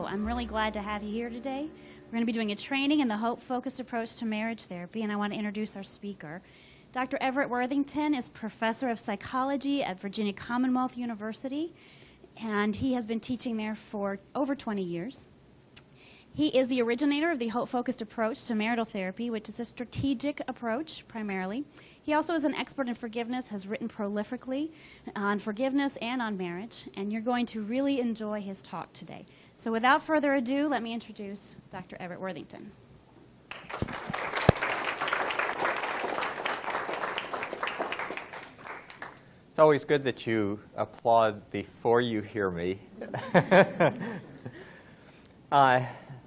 I'm really glad to have you here today. We're going to be doing a training in the hope-focused approach to marriage therapy, and I want to introduce our speaker. Dr. Everett Worthington is professor of psychology at Virginia Commonwealth University, and he has been teaching there for over 20 years. He is the originator of the hope-focused approach to marital therapy, which is a strategic approach primarily. He also is an expert in forgiveness, has written prolifically on forgiveness and on marriage, and you're going to really enjoy his talk today. So without further ado, let me introduce Dr. Everett Worthington. It's always good that you applaud before you hear me.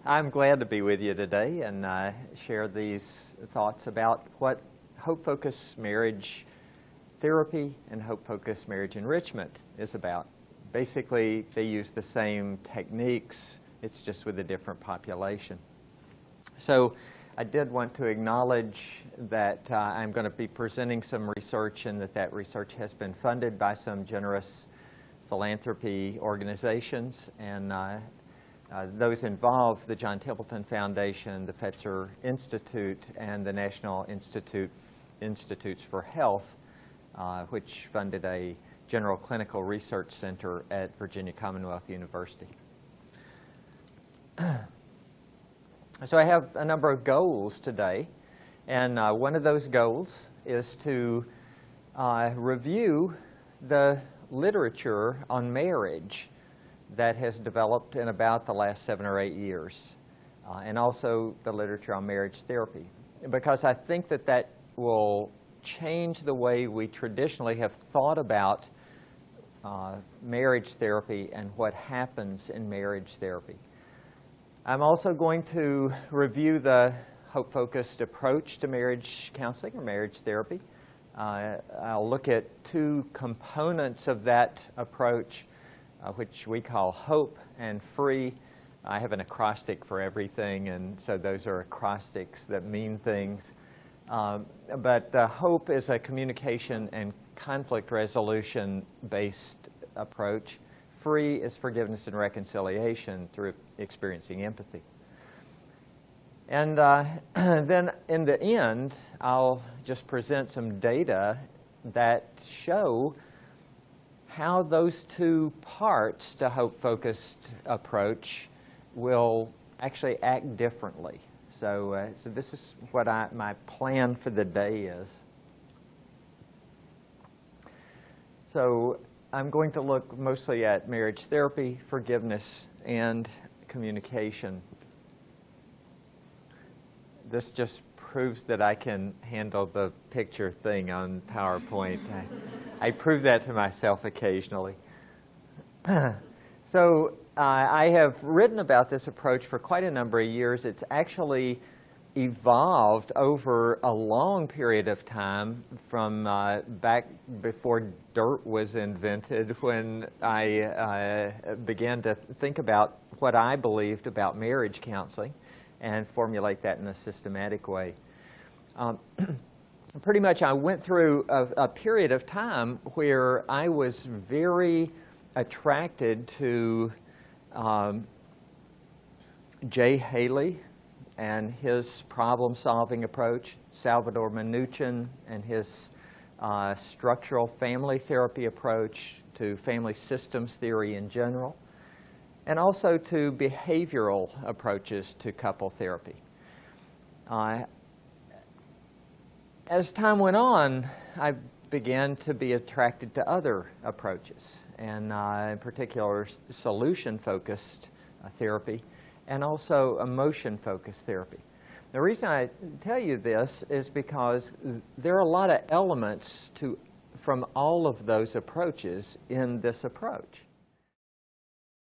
I'm glad to be with you today and share these thoughts about what hope-focused marriage therapy and hope-focused marriage enrichment is about. Basically, they use the same techniques, it's just with a different population. So I did want to acknowledge that I'm going to be presenting some research and that research has been funded by some generous philanthropy organizations, and those involve the John Templeton Foundation, the Fetzer Institute, and the National Institutes for Health, which funded a general clinical research center at Virginia Commonwealth University. So I have a number of goals today, and one of those goals is to review the literature on marriage that has developed in about the last 7 or 8 years, and also the literature on marriage therapy, because I think that will change the way we traditionally have thought about marriage therapy and what happens in marriage therapy. I'm also going to review the hope-focused approach to marriage counseling or marriage therapy. I'll look at 2 components of that approach, which we call hope and free. I have an acrostic for everything, and so those are acrostics that mean things. But hope is a communication and conflict resolution-based approach. Free is forgiveness and reconciliation through experiencing empathy. And then in the end, I'll just present some data that show how those 2 parts to hope-focused approach will actually act differently. So this is what my plan for the day is. So I'm going to look mostly at marriage therapy, forgiveness, and communication. This just proves that I can handle the picture thing on PowerPoint. I prove that to myself occasionally. So I have written about this approach for quite a number of years. It's actually evolved over a long period of time from back before dirt was invented, when I began to think about what I believed about marriage counseling and formulate that in a systematic way. Pretty much I went through a period of time where I was very attracted to Jay Haley and his problem-solving approach, Salvador Minuchin and his structural family therapy approach to family systems theory in general, and also to behavioral approaches to couple therapy. As time went on, I began to be attracted to other approaches, and in particular solution-focused therapy, and also emotion-focused therapy. The reason I tell you this is because there are a lot of elements from all of those approaches in this approach.